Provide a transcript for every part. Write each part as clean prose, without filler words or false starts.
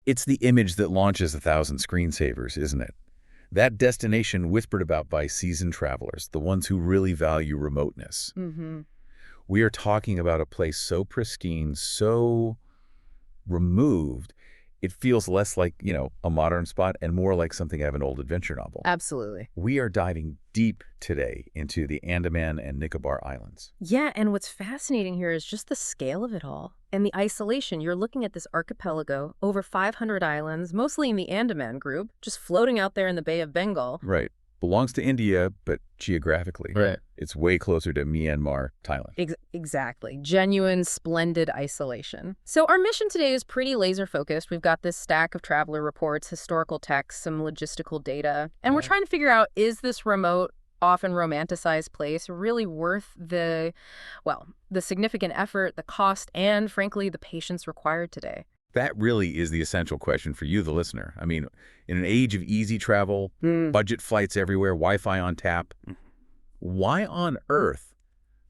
It's the image that launches 1,000 screensavers, isn't it? That destination whispered about by seasoned travelers, the ones who really value remoteness. Mm-hmm. We are talking about a place so pristine, so removed, it feels less like, a modern spot and more like something out of an old adventure novel. Absolutely. We are diving deep today into the Andaman and Nicobar Islands. Yeah, and what's fascinating here is just the scale of it all and the isolation. You're looking at this archipelago, over 500 islands, mostly in the Andaman group, just floating out there in the Bay of Bengal. Right. Belongs to India, but geographically, Right. it's way closer to Myanmar, Thailand. Exactly. Genuine, splendid isolation. So our mission today is pretty laser-focused. We've got this stack of traveler reports, historical texts, some logistical data, and we're trying to figure out, is this remote, often romanticized place really worth the significant effort, the cost, and frankly, the patience required today? That really is the essential question for you, the listener. I mean, in an age of easy travel, budget flights everywhere, Wi-Fi on tap, why on earth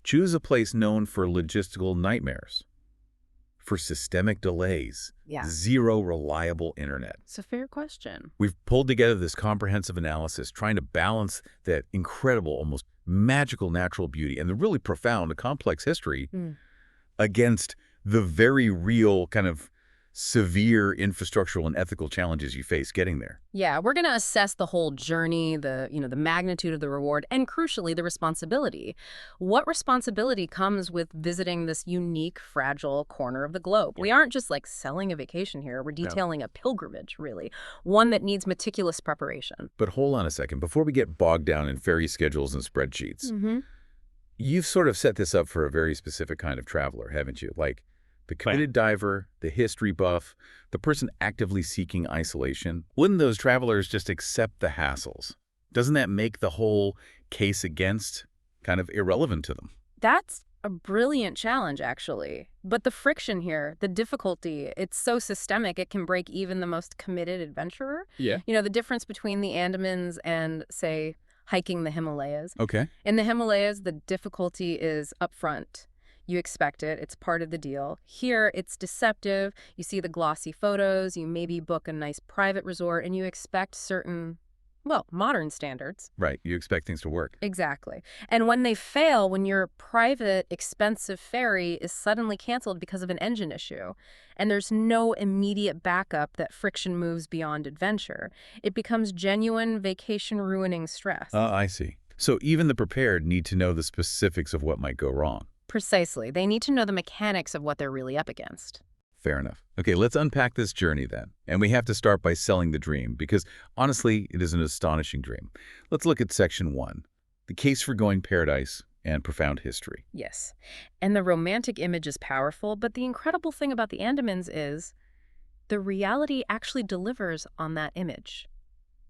choose a place known for logistical nightmares, for systemic delays, zero reliable internet? It's a fair question. We've pulled together this comprehensive analysis trying to balance that incredible, almost magical natural beauty and the really profound, complex history against the very real kind of severe infrastructural and ethical challenges you face getting there. Yeah, we're going to assess the whole journey, the magnitude of the reward, and crucially, the responsibility. What responsibility comes with visiting this unique, fragile corner of the globe? We aren't just like selling a vacation here. We're detailing a pilgrimage, really, one that needs meticulous preparation. But hold on a second. Before we get bogged down in ferry schedules and spreadsheets, you've sort of set this up for a very specific kind of traveler, haven't you? Like the committed diver, the history buff, the person actively seeking isolation. Wouldn't those travelers just accept the hassles? Doesn't that make the whole case against kind of irrelevant to them? That's a brilliant challenge, actually. But the friction here, the difficulty, it's so systemic it can break even the most committed adventurer. Yeah. The difference between the Andamans and, say, hiking the Himalayas. Okay. In the Himalayas, the difficulty is upfront. You expect it. It's part of the deal. Here, it's deceptive. You see the glossy photos. You maybe book a nice private resort, and you expect certain, modern standards. Right. You expect things to work. Exactly. And when they fail, when your private, expensive ferry is suddenly canceled because of an engine issue, and there's no immediate backup, that friction moves beyond adventure. It becomes genuine vacation-ruining stress. I see. So even the prepared need to know the specifics of what might go wrong. Precisely. They need to know the mechanics of what they're really up against. Fair enough. Okay, let's unpack this journey then. And we have to start by selling the dream, because honestly, it is an astonishing dream. Let's look at section 1, the case for going paradise and profound history. Yes. And the romantic image is powerful, but the incredible thing about the Andamans is the reality actually delivers on that image.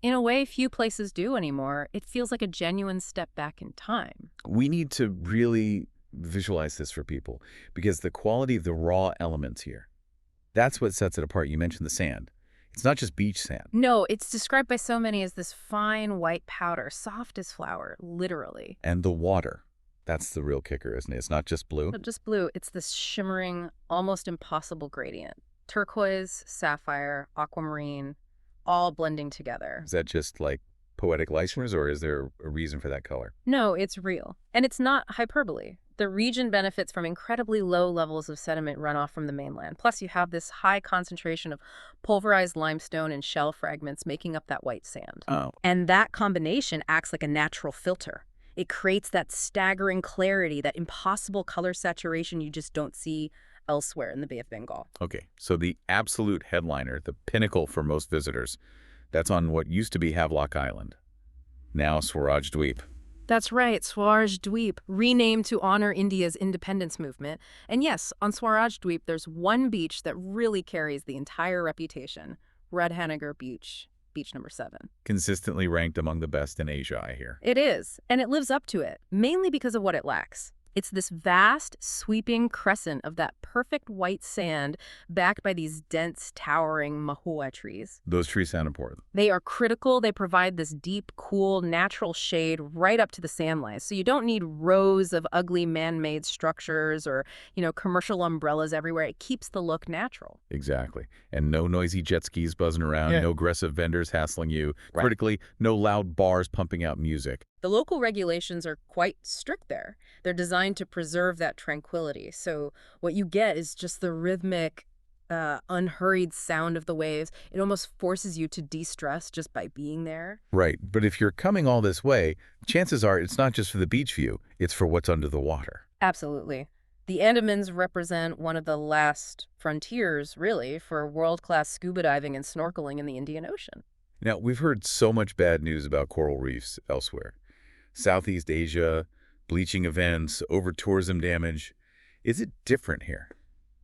In a way few places do anymore. It feels like a genuine step back in time. We need to really visualize this for people, because the quality of the raw elements here, that's what sets it apart. You mentioned the sand. It's not just beach sand. No, it's described by so many as this fine white powder, soft as flour, literally. And the water, that's the real kicker, isn't it? It's not just blue. Not just blue. It's this shimmering, almost impossible gradient. Turquoise, sapphire, aquamarine, all blending together. Is that just like poetic license, or is there a reason for that color? No, it's real. And it's not hyperbole. The region benefits from incredibly low levels of sediment runoff from the mainland. Plus, you have this high concentration of pulverized limestone and shell fragments making up that white sand. Oh. And that combination acts like a natural filter. It creates that staggering clarity, that impossible color saturation you just don't see elsewhere in the Bay of Bengal. Okay, so the absolute headliner, the pinnacle for most visitors, that's on what used to be Havelock Island, now Swaraj Dweep. That's right, Swaraj Dweep, renamed to honor India's independence movement. And yes, on Swaraj Dweep, there's one beach that really carries the entire reputation, Radhanagar Beach, beach number 7. Consistently ranked among the best in Asia, I hear. It is, and it lives up to it, mainly because of what it lacks. It's this vast, sweeping crescent of that perfect white sand backed by these dense, towering mahua trees. Those trees sound important. They are critical. They provide this deep, cool, natural shade right up to the sand line. So you don't need rows of ugly man-made structures or, commercial umbrellas everywhere. It keeps the look natural. Exactly. And no noisy jet skis buzzing around, no aggressive vendors hassling you. Right. Critically, no loud bars pumping out music. The local regulations are quite strict there. They're designed to preserve that tranquility. So what you get is just the rhythmic, unhurried sound of the waves. It almost forces you to de-stress just by being there. Right. But if you're coming all this way, chances are it's not just for the beach view. It's for what's under the water. Absolutely. The Andamans represent one of the last frontiers, really, for world-class scuba diving and snorkeling in the Indian Ocean. Now, we've heard so much bad news about coral reefs elsewhere. Southeast Asia, bleaching events, over-tourism damage. Is it different here?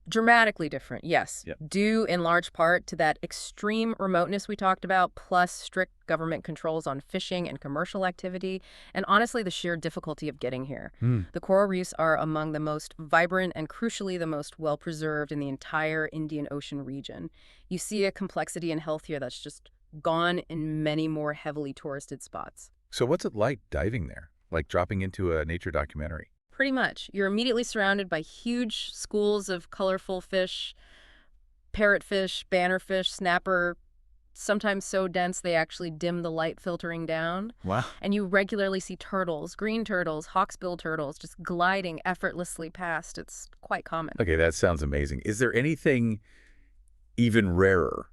Dramatically different, yes. Yep. Due in large part to that extreme remoteness we talked about, plus strict government controls on fishing and commercial activity, and honestly, the sheer difficulty of getting here. The coral reefs are among the most vibrant and crucially the most well-preserved in the entire Indian Ocean region. You see a complexity and health here that's just gone in many more heavily touristed spots. So what's it like diving there? Like dropping into a nature documentary? Pretty much. You're immediately surrounded by huge schools of colorful fish, parrotfish, bannerfish, snapper, sometimes so dense they actually dim the light filtering down. Wow. And you regularly see turtles, green turtles, hawksbill turtles, just gliding effortlessly past. It's quite common. Okay, that sounds amazing. Is there anything even rarer?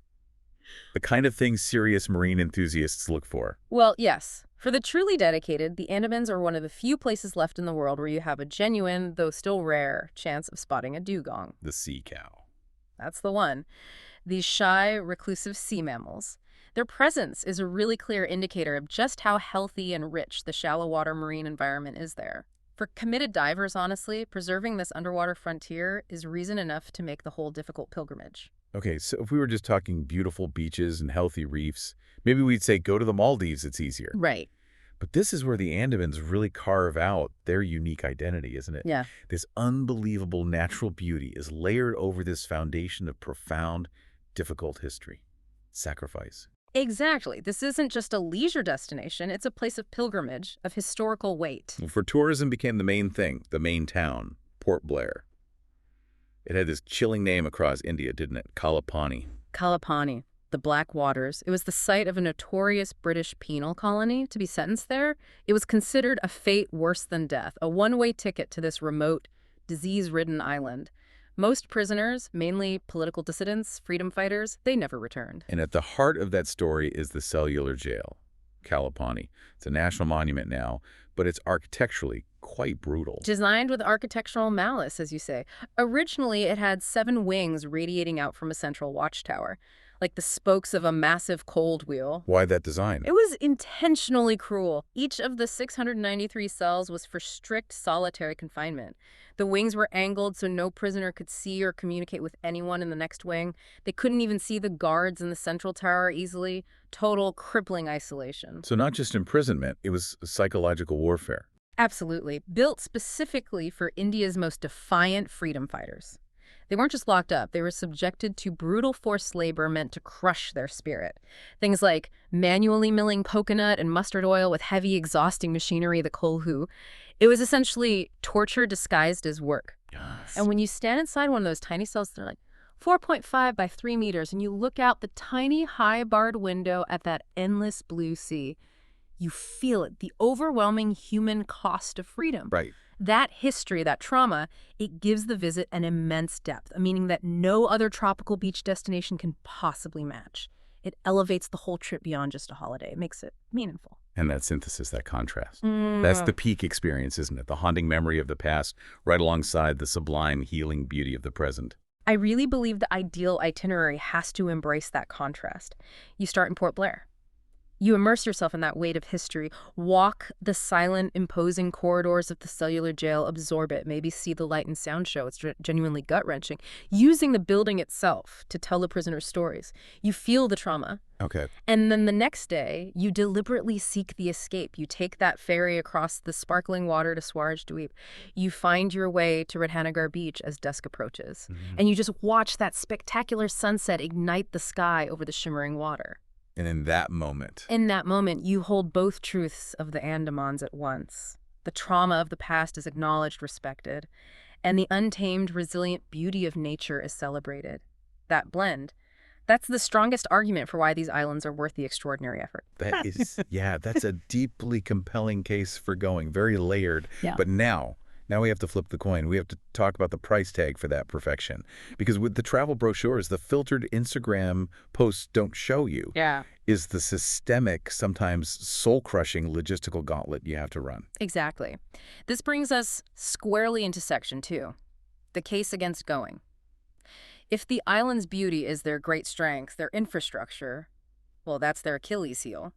The kind of thing serious marine enthusiasts look for? Well, yes. For the truly dedicated, the Andamans are one of the few places left in the world where you have a genuine, though still rare, chance of spotting a dugong. The sea cow. That's the one. These shy, reclusive sea mammals. Their presence is a really clear indicator of just how healthy and rich the shallow water marine environment is there. For committed divers, honestly, preserving this underwater frontier is reason enough to make the whole difficult pilgrimage. Okay, so if we were just talking beautiful beaches and healthy reefs, maybe we'd say go to the Maldives, it's easier. Right. But this is where the Andamans really carve out their unique identity, isn't it? Yeah. This unbelievable natural beauty is layered over this foundation of profound, difficult history. Sacrifice. Exactly. This isn't just a leisure destination. It's a place of pilgrimage, of historical weight. For tourism became the main thing, the main town, Port Blair. It had this chilling name across India, didn't it? Kalapani. Kalapani, the Black Waters. It was the site of a notorious British penal colony to be sentenced there. It was considered a fate worse than death, a one-way ticket to this remote, disease-ridden island. Most prisoners, mainly political dissidents, freedom fighters, they never returned. And at the heart of that story is the Cellular Jail, Kalapani. It's a national monument now, but it's architecturally quite brutal. Designed with architectural malice, as you say. Originally, it had 7 wings radiating out from a central watchtower, like the spokes of a massive cold wheel. Why that design? It was intentionally cruel. Each of the 693 cells was for strict solitary confinement. The wings were angled so no prisoner could see or communicate with anyone in the next wing. They couldn't even see the guards in the central tower easily. Total crippling isolation. So not just imprisonment, it was psychological warfare. Absolutely. Built specifically for India's most defiant freedom fighters. They weren't just locked up, they were subjected to brutal forced labor meant to crush their spirit. Things like manually milling coconut and mustard oil with heavy exhausting machinery, the kolhu. It was essentially torture disguised as work. Yes. And when you stand inside one of those tiny cells, they're like 4.5 by 3 meters, and you look out the tiny high-barred window at that endless blue sea, you feel it, the overwhelming human cost of freedom. Right. That history, that trauma, it gives the visit an immense depth, a meaning that no other tropical beach destination can possibly match. It elevates the whole trip beyond just a holiday. It makes it meaningful. And that synthesis, that contrast. That's the peak experience, isn't it? The haunting memory of the past right alongside the sublime healing beauty of the present. I really believe the ideal itinerary has to embrace that contrast. You start in Port Blair. You immerse yourself in that weight of history, walk the silent, imposing corridors of the Cellular Jail, absorb it, maybe see the light and sound show. It's genuinely gut-wrenching. Using the building itself to tell the prisoner's stories. You feel the trauma. Okay. And then the next day, you deliberately seek the escape. You take that ferry across the sparkling water to Swaraj Dweep. You find your way to Radhanagar beach as dusk approaches. And you just watch that spectacular sunset ignite the sky over the shimmering water. And in that moment, you hold both truths of the Andamans at once. The trauma of the past is acknowledged, respected, and the untamed, resilient beauty of nature is celebrated. That blend, that's the strongest argument for why these islands are worth the extraordinary effort. that is, yeah, that's a deeply compelling case for going, very layered. Yeah. But now we have to flip the coin. We have to talk about the price tag for that perfection. Because with the travel brochures, the filtered Instagram posts don't show you. Yeah. Is the systemic, sometimes soul-crushing logistical gauntlet you have to run. Exactly. This brings us squarely into Section 2, the case against going. If the island's beauty is their great strength, their infrastructure, well, that's their Achilles heel.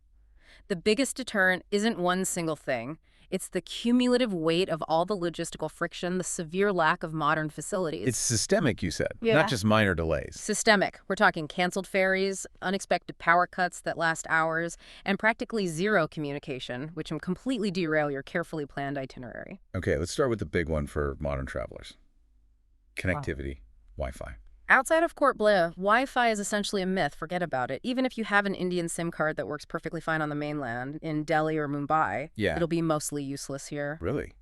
The biggest deterrent isn't one single thing. It's the cumulative weight of all the logistical friction, the severe lack of modern facilities. It's systemic, you said, Yeah. not just minor delays. Systemic. We're talking canceled ferries, unexpected power cuts that last hours, and practically zero communication, which can completely derail your carefully planned itinerary. Okay, let's start with the big one for modern travelers. Connectivity, Wi-Fi. Outside of Port Blair, Wi-Fi is essentially a myth. Forget about it. Even if you have an Indian SIM card that works perfectly fine on the mainland, in Delhi or Mumbai, Yeah. it'll be mostly useless here. Really?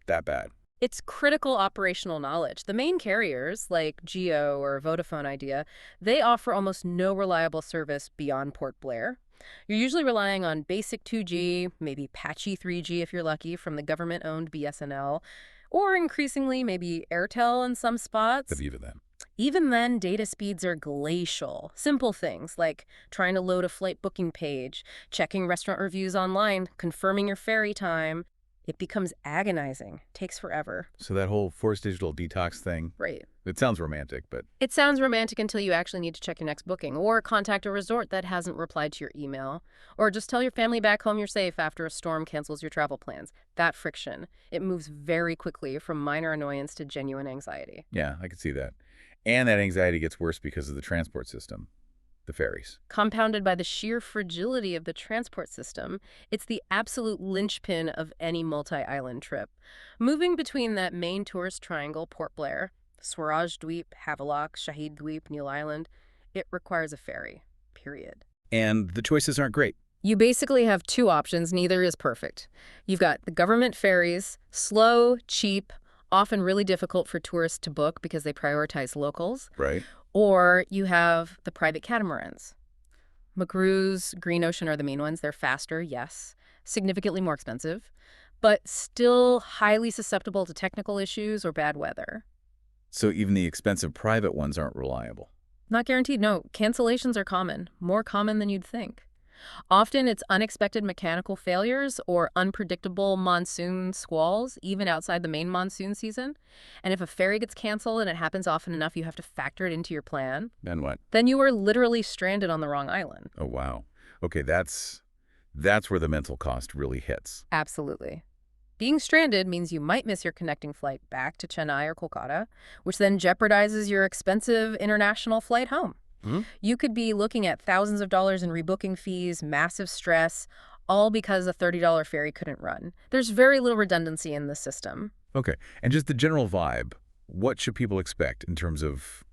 That bad? It's critical operational knowledge. The main carriers, like Jio or Vodafone Idea, they offer almost no reliable service beyond Port Blair. You're usually relying on basic 2G, maybe patchy 3G if you're lucky, from the government-owned BSNL, or increasingly maybe Airtel in some spots. The view of them. Even then, data speeds are glacial. Simple things like trying to load a flight booking page, checking restaurant reviews online, confirming your ferry time. It becomes agonizing. Takes forever. So that whole forced digital detox thing, Right. it sounds romantic, but It sounds romantic until you actually need to check your next booking, or contact a resort that hasn't replied to your email, or just tell your family back home you're safe after a storm cancels your travel plans. That friction, it moves very quickly from minor annoyance to genuine anxiety. yeah, I could see that. And that anxiety gets worse because of the transport system, the ferries. Compounded by the sheer fragility of the transport system, it's the absolute linchpin of any multi-island trip. Moving between that main tourist triangle, Port Blair, Swaraj Dweep, Havelock, Shahid Dweep, Neil Island, it requires a ferry, period. And the choices aren't great. You basically have two options, neither is perfect. You've got the government ferries, slow, cheap, often really difficult for tourists to book because they prioritize locals. Right. Or you have the private catamarans. McGrew's, Green Ocean are the main ones. They're faster, yes, significantly more expensive, but still highly susceptible to technical issues or bad weather. So even the expensive private ones aren't reliable. Not guaranteed. No, cancellations are common, more common than you'd think. Often it's unexpected mechanical failures or unpredictable monsoon squalls, even outside the main monsoon season. And if a ferry gets canceled, and it happens often enough, you have to factor it into your plan. Then what? Then you are literally stranded on the wrong island. Oh, wow. Okay, that's where the mental cost really hits. Absolutely. Being stranded means you might miss your connecting flight back to Chennai or Kolkata, which then jeopardizes your expensive international flight home. You could be looking at thousands of dollars in rebooking fees, massive stress, all because a $30 ferry couldn't run. There's very little redundancy in the system. Okay, and just the general vibe, what should people expect in terms of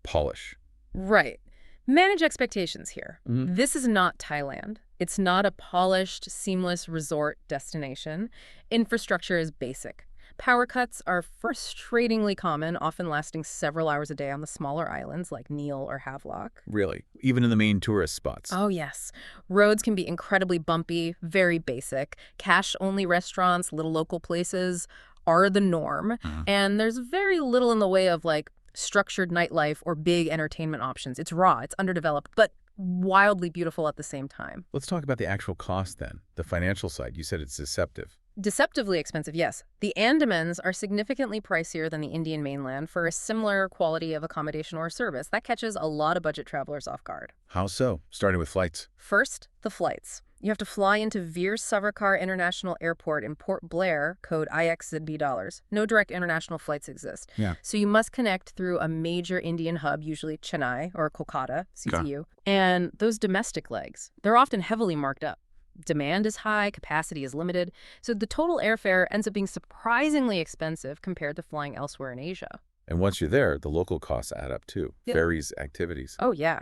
polish? Right. Manage expectations here. This is not Thailand. It's not a polished, seamless resort destination. Infrastructure is basic. Power cuts are frustratingly common, often lasting several hours a day on the smaller islands like Neil or Havelock. Really? Even in the main tourist spots? Oh, yes. Roads can be incredibly bumpy, very basic. Cash-only restaurants, little local places are the norm. And there's very little in the way of, like, structured nightlife or big entertainment options. It's raw, it's underdeveloped, but wildly beautiful at the same time. Let's talk about the actual cost then, the financial side. You said it's deceptive. Deceptively expensive, yes. The Andamans are significantly pricier than the Indian mainland for a similar quality of accommodation or service. That catches a lot of budget travelers off guard. How so? Starting with flights. First, the flights. You have to fly into Veer Savarkar International Airport in Port Blair, code IXZB dollars. No direct international flights exist. Yeah. So you must connect through a major Indian hub, usually Chennai or Kolkata, CTU. And those domestic legs, they're often heavily marked up. Demand is high, capacity is limited, so the total airfare ends up being surprisingly expensive compared to flying elsewhere in Asia. And once you're there, the local costs add up too. Yep. Ferries, activities. Oh, yeah.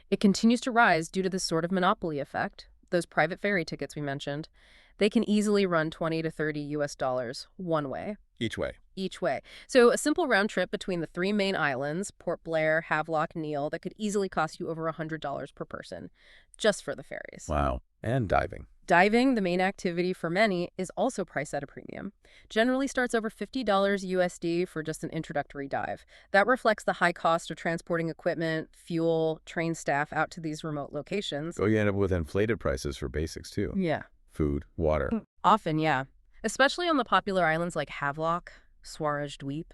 It continues to rise due to this sort of monopoly effect. Those private ferry tickets we mentioned, they can easily run $20 to $30 one way. Each way. Each way. So a simple round trip between the three main islands, Port Blair, Havelock, Neil, that could easily cost you over $100 per person, just for the ferries. Wow. And diving. Diving, the main activity for many, is also priced at a premium. Generally starts over $50 USD for just an introductory dive. That reflects the high cost of transporting equipment, fuel, trained staff out to these remote locations. Oh, you end up with inflated prices for basics too. Yeah. Food, water. Often, yeah. Especially on the popular islands like Havelock, Swaraj Dweep,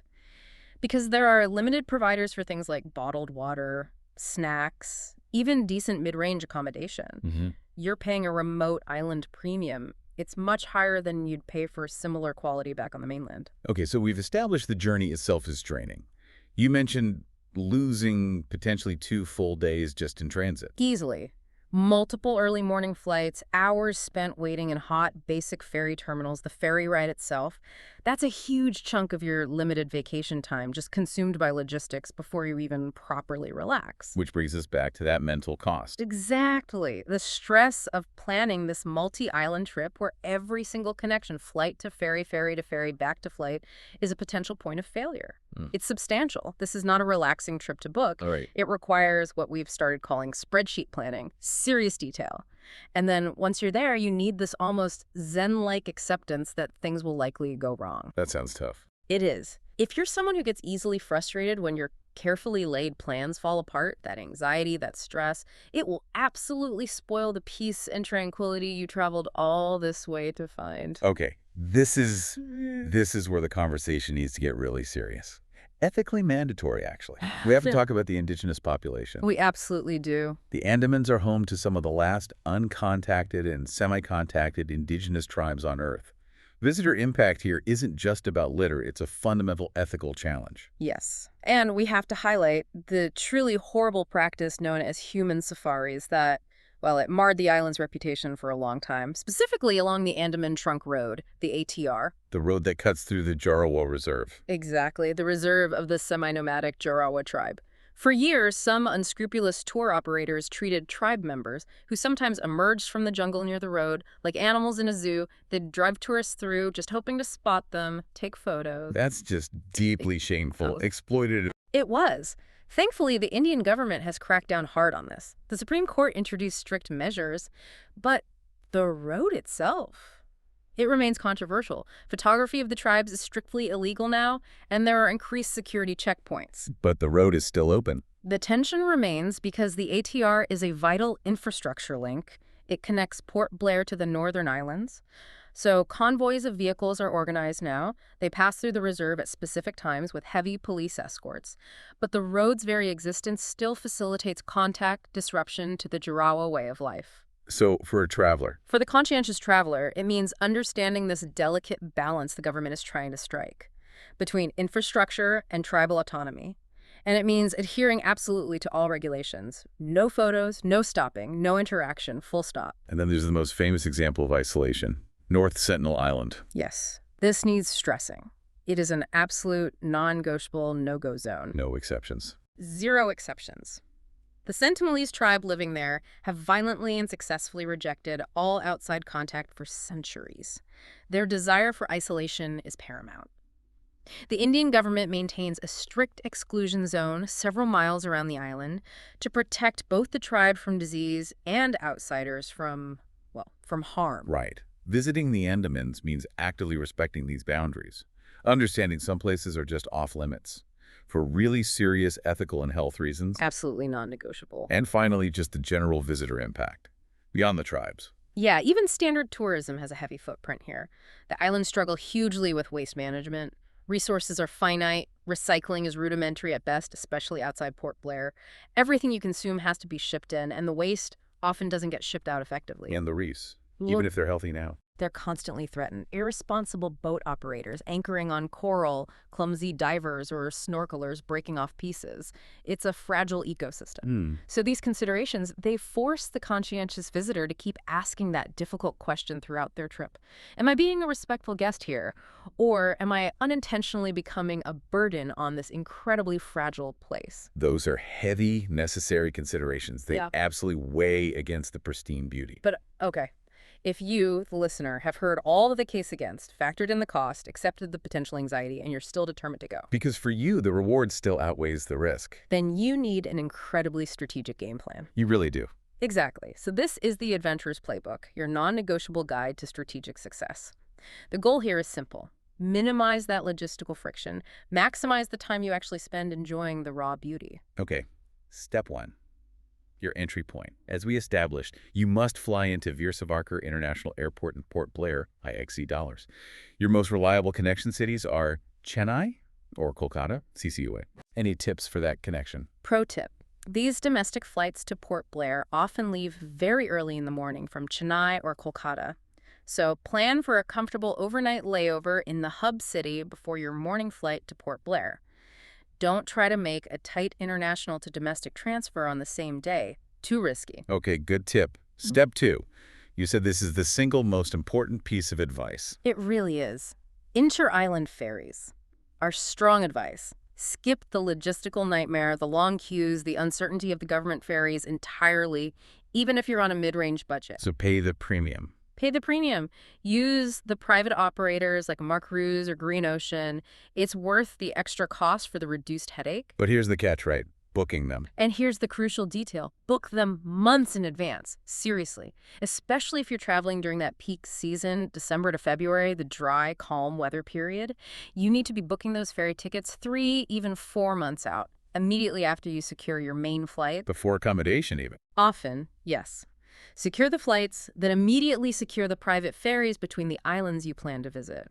because there are limited providers for things like bottled water, snacks, even decent mid-range accommodation. You're paying a remote island premium. It's much higher than you'd pay for similar quality back on the mainland. Okay, so we've established the journey itself is draining. You mentioned losing potentially 2 full days just in transit. Easily. Multiple early morning flights, hours spent waiting in hot, basic ferry terminals, the ferry ride itself. That's a huge chunk of your limited vacation time just consumed by logistics before you even properly relax. Which brings us back to that mental cost. Exactly. The stress of planning this multi-island trip where every single connection, flight to ferry, ferry to ferry, back to flight, is a potential point of failure. It's substantial. This is not a relaxing trip to book. All right. It requires what we've started calling spreadsheet planning, serious detail. And then once you're there, you need this almost Zen-like acceptance that things will likely go wrong. That sounds tough. It is. If you're someone who gets easily frustrated when your carefully laid plans fall apart, that anxiety, that stress, it will absolutely spoil the peace and tranquility you traveled all this way to find. Okay, this is where the conversation needs to get really serious. Ethically mandatory, actually. We have to talk about the indigenous population. We absolutely do. The Andamans are home to some of the last uncontacted and semi-contacted indigenous tribes on Earth. Visitor impact here isn't just about litter, it's a fundamental ethical challenge. Yes. And we have to highlight the truly horrible practice known as human safaris that, well, it marred the island's reputation for a long time, specifically along the Andaman Trunk Road, the ATR. The road that cuts through the Jarawa Reserve. Exactly, the reserve of the semi-nomadic Jarawa tribe. For years, some unscrupulous tour operators treated tribe members, who sometimes emerged from the jungle near the road, like animals in a zoo. They'd drive tourists through, just hoping to spot them, take photos. That's just deeply shameful, exploitative. It was. Thankfully, the Indian government has cracked down hard on this. The Supreme Court introduced strict measures, but the road itself, it remains controversial. Photography of the tribes is strictly illegal now, and there are increased security checkpoints. But the road is still open. The tension remains because the ATR is a vital infrastructure link. It connects Port Blair to the Northern Islands. So convoys of vehicles are organized now. They pass through the reserve at specific times with heavy police escorts. But the road's very existence still facilitates contact, disruption to the Jarawa way of life. So for a traveler? For the conscientious traveler, it means understanding this delicate balance the government is trying to strike between infrastructure and tribal autonomy. And it means adhering absolutely to all regulations. No photos, no stopping, no interaction, full stop. And then there's the most famous example of isolation. North Sentinel Island. Yes. This needs stressing. It is an absolute non-negotiable no-go zone. No exceptions. Zero exceptions. The Sentinelese tribe living there have violently and successfully rejected all outside contact for centuries. Their desire for isolation is paramount. The Indian government maintains a strict exclusion zone several miles around the island to protect both the tribe from disease and outsiders from harm. Right. Visiting the Andamans means actively respecting these boundaries, understanding some places are just off limits for really serious ethical and health reasons. Absolutely non-negotiable. And finally, just the general visitor impact, beyond the tribes. Yeah, even standard tourism has a heavy footprint here. The islands struggle hugely with waste management. Resources are finite. Recycling is rudimentary at best, especially outside Port Blair. Everything you consume has to be shipped in, and the waste often doesn't get shipped out effectively. And the reefs, even Look, if they're healthy now. they're constantly threatened. Irresponsible boat operators anchoring on coral, clumsy divers or snorkelers breaking off pieces. It's a fragile ecosystem. So these considerations, they force the conscientious visitor to keep asking that difficult question throughout their trip. Am I being a respectful guest here? Or am I unintentionally becoming a burden on this incredibly fragile place? Those are heavy, necessary considerations. They Yeah. absolutely weigh against the pristine beauty. But, okay. If you, the listener, have heard all of the case against, factored in the cost, accepted the potential anxiety, and you're still determined to go, Because for you, the reward still outweighs the risk. then you need an incredibly strategic game plan. You really do. Exactly. So this is the Adventurer's Playbook, your non-negotiable guide to strategic success. The goal here is simple. Minimize that logistical friction. Maximize the time you actually spend enjoying the raw beauty. Okay, step one. Your entry point. As we established, you must fly into Veer Savarkar International Airport in Port Blair, IXC dollars. Your most reliable connection cities are Chennai or Kolkata, CCUA. Any tips for that connection? Pro tip. These domestic flights to Port Blair often leave very early in the morning from Chennai or Kolkata. So plan for a comfortable overnight layover in the hub city before your morning flight to Port Blair. Don't try to make a tight international to domestic transfer on the same day. Too risky. Okay, good tip. Step two. You said this is the single most important piece of advice. It really is. Inter-island ferries are strong advice. Skip the logistical nightmare, the long queues, the uncertainty of the government ferries entirely, even if you're on a mid-range budget. So pay the premium. Pay the premium. Use the private operators like Mark Cruise or Green Ocean. It's worth the extra cost for the reduced headache. But here's the catch, right? Booking them. And here's the crucial detail. Book them months in advance. Seriously. Especially if you're traveling during that peak season, December to February, the dry, calm weather period. You need to be booking those ferry tickets 3, even 4 months out, immediately after you secure your main flight. Before accommodation, even. Often, yes. Secure the flights, then immediately secure the private ferries between the islands you plan to visit.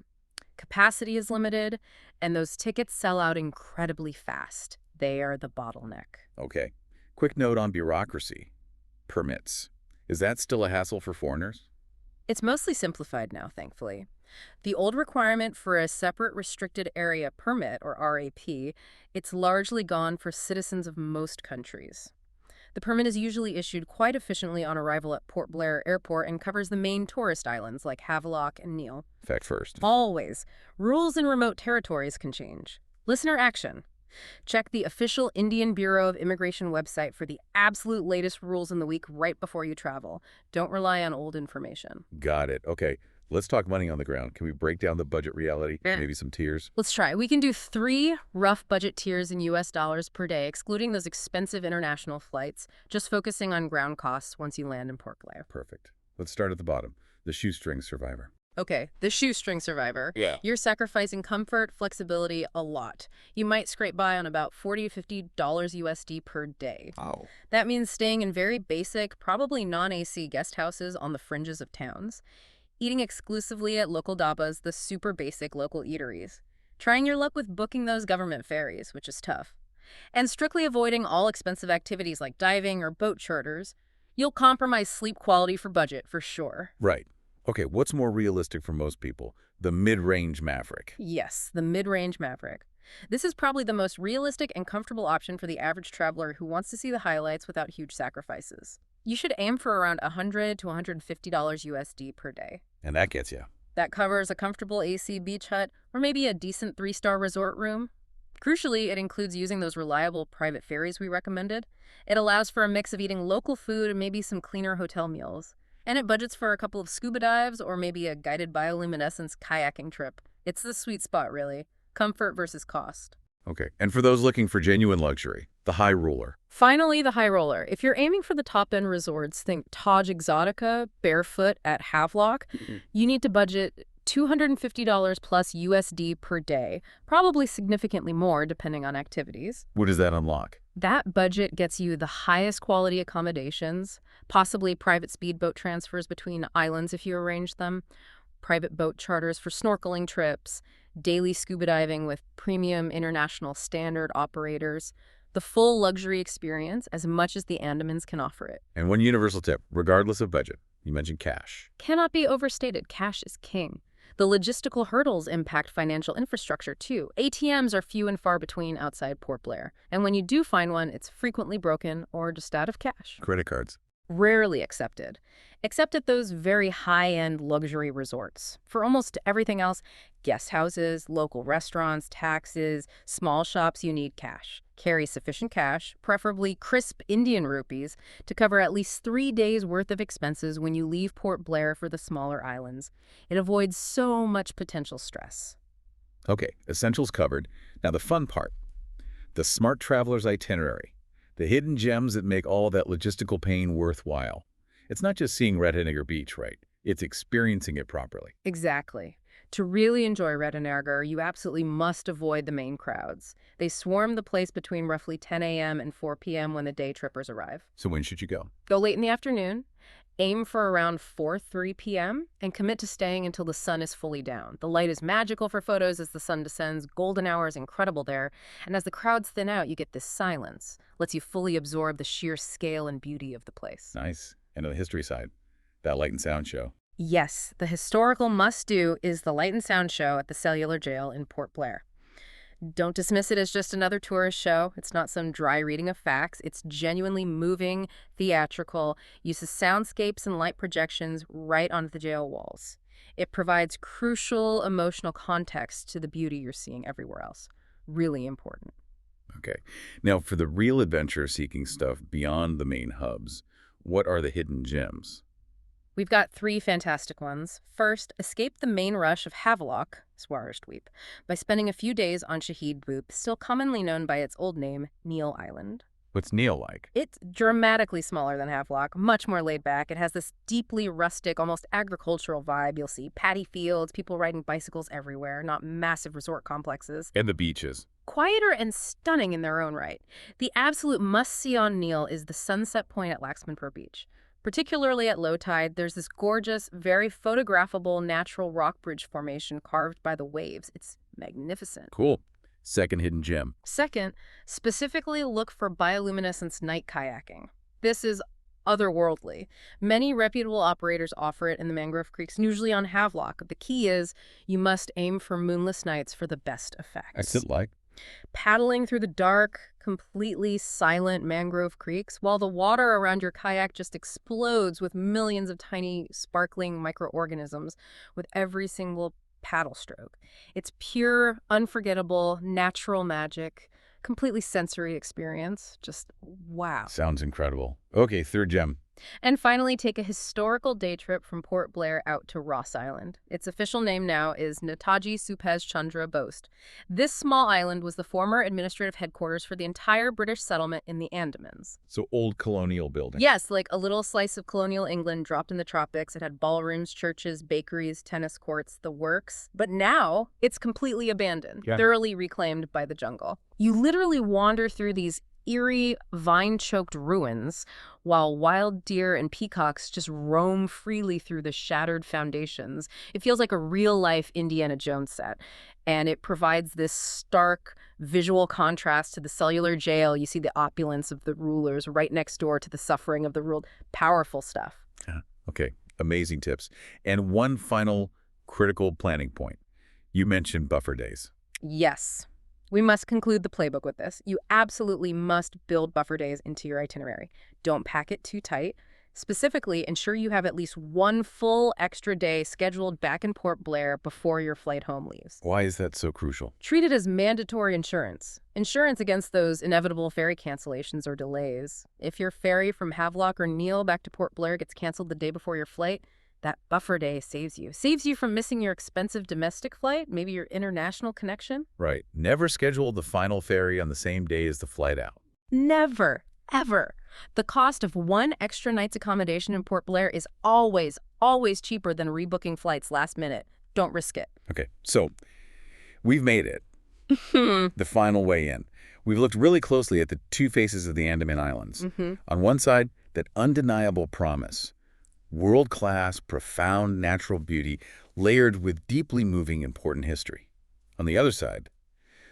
Capacity is limited, and those tickets sell out incredibly fast. They are the bottleneck. Okay. Quick note on bureaucracy. Permits. Is that still a hassle for foreigners? It's mostly simplified now, thankfully. The old requirement for a separate restricted area permit, or RAP, it's largely gone for citizens of most countries. The permit is usually issued quite efficiently on arrival at Port Blair Airport and covers the main tourist islands like Havelock and Neil. Fact first. Always. Rules in remote territories can change. Listener action. Check the official Indian Bureau of Immigration website for the absolute latest rules in the week right before you travel. Don't rely on old information. Got it. Okay. Let's talk money on the ground. Can we break down the budget reality? Maybe some tiers? Let's try. We can do 3 rough budget tiers in US dollars per day, excluding those expensive international flights, just focusing on ground costs once you land in Port Blair. Perfect. Let's start at the bottom. The shoestring survivor. Okay, the shoestring survivor. Yeah. You're sacrificing comfort, flexibility a lot. You might scrape by on about $40 to $50 USD per day. Wow. That means staying in very basic, probably non-AC guest houses on the fringes of towns. Eating exclusively at local dabas, the super basic local eateries. Trying your luck with booking those government ferries, which is tough. And strictly avoiding all expensive activities like diving or boat charters. You'll compromise sleep quality for budget, for sure. Right. Okay, what's more realistic for most people? The mid-range Maverick. Yes, the mid-range Maverick. This is probably the most realistic and comfortable option for the average traveler who wants to see the highlights without huge sacrifices. You should aim for around $100 to $150 USD per day. And that gets you. That covers a comfortable AC beach hut or maybe a decent 3-star resort room. Crucially, it includes using those reliable private ferries we recommended. It allows for a mix of eating local food and maybe some cleaner hotel meals. And it budgets for a couple of scuba dives or maybe a guided bioluminescence kayaking trip. It's the sweet spot, really. Comfort versus cost. Okay, and for those looking for genuine luxury, the high roller. Finally, the high roller. If you're aiming for the top-end resorts, think Taj Exotica, Barefoot at Havelock. You need to budget $250 plus USD per day, probably significantly more depending on activities. What does that unlock? That budget gets you the highest quality accommodations, possibly private speedboat transfers between islands if you arrange them, private boat charters for snorkeling trips, daily scuba diving with premium international standard operators, the full luxury experience as much as the Andamans can offer it. And one universal tip, regardless of budget, you mentioned cash. Cannot be overstated. Cash is king. The logistical hurdles impact financial infrastructure, too. ATMs are few and far between outside Port Blair. And when you do find one, it's frequently broken or just out of cash. Credit cards. Rarely accepted, except at those very high-end luxury resorts. For almost everything else, guest houses, local restaurants, taxis, small shops, you need cash. Carry sufficient cash, preferably crisp Indian rupees, to cover at least 3 days' worth of expenses when you leave Port Blair for the smaller islands. It avoids so much potential stress. Okay, essentials covered. Now the fun part. The smart traveler's itinerary. The hidden gems that make all that logistical pain worthwhile. It's not just seeing Radhanagar Beach, right? It's experiencing it properly. Exactly. To really enjoy Radhanagar, you absolutely must avoid the main crowds. They swarm the place between roughly 10 a.m. and 4 p.m. when the day trippers arrive. So when should you go? Go late in the afternoon, aim for around 4:03 p.m., and commit to staying until the sun is fully down. The light is magical for photos as the sun descends. Golden hour is incredible there. And as the crowds thin out, you get this silence. Lets you fully absorb the sheer scale and beauty of the place. Nice. And on the history side, that light and sound show. Yes, the historical must-do is the light and sound show at the Cellular Jail in Port Blair. Don't dismiss it as just another tourist show. It's not some dry reading of facts. It's genuinely moving, theatrical, uses soundscapes and light projections right onto the jail walls. It provides crucial emotional context to the beauty you're seeing everywhere else. Really important. Okay. Now, for the real adventure-seeking stuff beyond the main hubs, what are the hidden gems? We've got 3 fantastic ones. First, escape the main rush of Havelock, Swarishdweep, by spending a few days on Shahid Boop, still commonly known by its old name, Neil Island. What's Neil like? It's dramatically smaller than Havelock, much more laid back. It has this deeply rustic, almost agricultural vibe. You'll see paddy fields, people riding bicycles everywhere, not massive resort complexes. And the beaches. Quieter and stunning in their own right. The absolute must-see on Neil is the sunset point at Laxmanpur Beach. Particularly at low tide, there's this gorgeous, very photographable natural rock bridge formation carved by the waves. It's magnificent. Cool. Second hidden gem. Second, specifically look for bioluminescence night kayaking. This is otherworldly. Many reputable operators offer it in the mangrove creeks, usually on Havelock. The key is you must aim for moonless nights for the best effects. What's it like? Paddling through the dark, completely silent mangrove creeks, while the water around your kayak just explodes with millions of tiny, sparkling microorganisms with every single paddle stroke. It's pure, unforgettable, natural magic, completely sensory experience. Just wow. Sounds incredible. Okay, third gem. And finally, take a historical day trip from Port Blair out to Ross Island. Its official name now is Netaji Supez Chandra Bost. This small island was the former administrative headquarters for the entire British settlement in the Andamans. So old colonial building. Yes, like a little slice of colonial England dropped in the tropics. It had ballrooms, churches, bakeries, tennis courts, the works. But now it's completely abandoned, thoroughly reclaimed by the jungle. You literally wander through these eerie, vine-choked ruins, while wild deer and peacocks just roam freely through the shattered foundations. It feels like a real-life Indiana Jones set, and it provides this stark visual contrast to the Cellular Jail. You see the opulence of the rulers right next door to the suffering of the ruled. Powerful stuff. Okay, amazing tips. And one final critical planning point. You mentioned buffer days. Yes. We must conclude the playbook with this. You absolutely must build buffer days into your itinerary. Don't pack it too tight. Specifically, ensure you have at least one full extra day scheduled back in Port Blair before your flight home leaves. Why is that so crucial? Treat it as mandatory insurance. Insurance against those inevitable ferry cancellations or delays. If your ferry from Havelock or Neil back to Port Blair gets canceled the day before your flight, that buffer day saves you. Saves you from missing your expensive domestic flight, maybe your international connection. Right. Never schedule the final ferry on the same day as the flight out. Never, ever. The cost of one extra night's accommodation in Port Blair is always cheaper than rebooking flights last minute. Don't risk it. Okay, so we've made it. The final way in. We've looked really closely at the two faces of the Andaman Islands. On one side, that undeniable promise. World-class, profound natural beauty layered with deeply moving, important history. On the other side,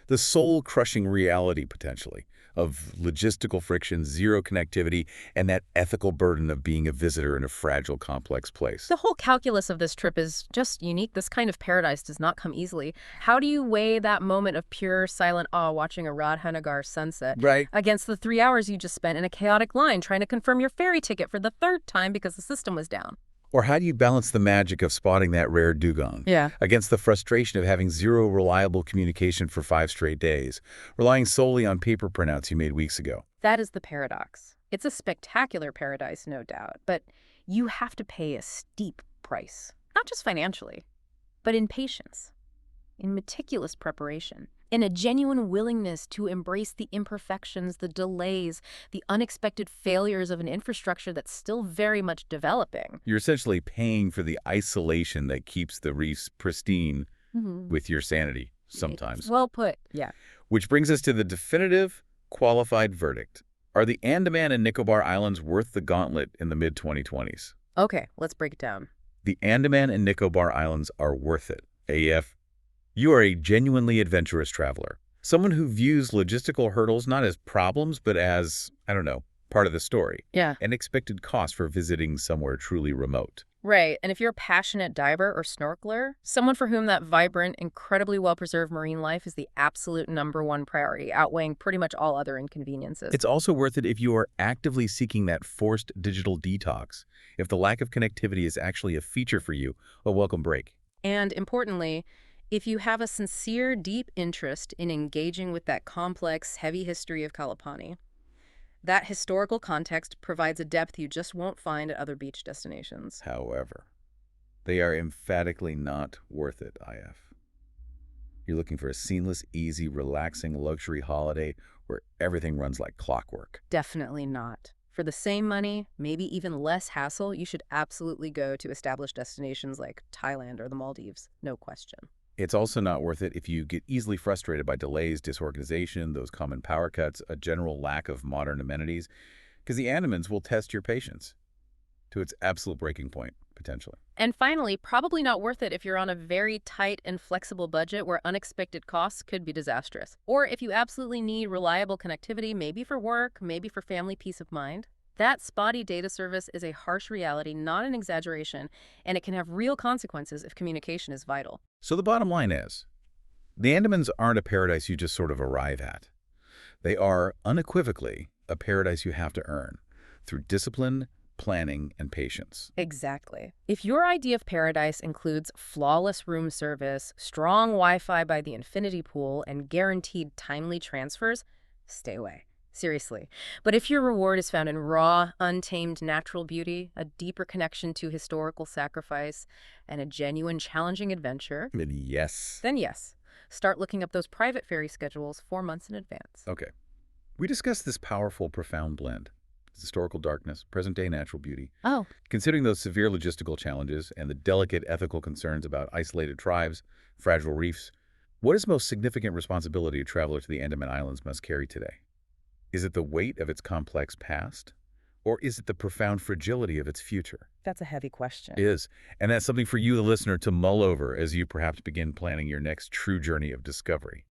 the soul-crushing reality, potentially, of logistical friction, zero connectivity, and that ethical burden of being a visitor in a fragile, complex place. The whole calculus of this trip is just unique. This kind of paradise does not come easily. How do you weigh that moment of pure, silent awe watching a Radhanagar sunset against the 3 hours you just spent in a chaotic line trying to confirm your ferry ticket for the third time because the system was down? Or how do you balance the magic of spotting that rare dugong against the frustration of having zero reliable communication for 5 straight days, relying solely on paper printouts you made weeks ago? That is the paradox. It's a spectacular paradise, no doubt, but you have to pay a steep price, not just financially, but in patience, in meticulous preparation, in a genuine willingness to embrace the imperfections, the delays, the unexpected failures of an infrastructure that's still very much developing. You're essentially paying for the isolation that keeps the reefs pristine with your sanity sometimes. Well put, yeah. Which brings us to the definitive, qualified verdict. Are the Andaman and Nicobar Islands worth the gauntlet in the mid-2020s? Okay, let's break it down. The Andaman and Nicobar Islands are worth it. AF. You are a genuinely adventurous traveler, someone who views logistical hurdles not as problems, but as, I don't know, part of the story. Yeah. An expected cost for visiting somewhere truly remote. Right, and if you're a passionate diver or snorkeler, someone for whom that vibrant, incredibly well-preserved marine life is the absolute #1 priority, outweighing pretty much all other inconveniences. It's also worth it if you are actively seeking that forced digital detox, if the lack of connectivity is actually a feature for you, a welcome break. And importantly, if you have a sincere, deep interest in engaging with that complex, heavy history of Kalapani, that historical context provides a depth you just won't find at other beach destinations. However, they are emphatically not worth it, IF. You're looking for a seamless, easy, relaxing luxury holiday where everything runs like clockwork. Definitely not. For the same money, maybe even less hassle, you should absolutely go to established destinations like Thailand or the Maldives, no question. It's also not worth it if you get easily frustrated by delays, disorganization, those common power cuts, a general lack of modern amenities, because the Andamans will test your patience to its absolute breaking point, potentially. And finally, probably not worth it if you're on a very tight and flexible budget where unexpected costs could be disastrous. Or if you absolutely need reliable connectivity, maybe for work, maybe for family peace of mind. That spotty data service is a harsh reality, not an exaggeration, and it can have real consequences if communication is vital. So the bottom line is, the Andamans aren't a paradise you just sort of arrive at. They are unequivocally a paradise you have to earn through discipline, planning, and patience. Exactly. If your idea of paradise includes flawless room service, strong Wi-Fi by the infinity pool, and guaranteed timely transfers, stay away. Seriously. But if your reward is found in raw, untamed natural beauty, a deeper connection to historical sacrifice, and a genuine challenging adventure, then yes, start looking up those private ferry schedules 4 months in advance. Okay. We discussed this powerful, profound blend. Historical darkness, present-day natural beauty. Oh. Considering those severe logistical challenges and the delicate ethical concerns about isolated tribes, fragile reefs, what is the most significant responsibility a traveler to the Andaman Islands must carry today? Is it the weight of its complex past? Or is it the profound fragility of its future? That's a heavy question. It is. And that's something for you, the listener, to mull over as you perhaps begin planning your next true journey of discovery.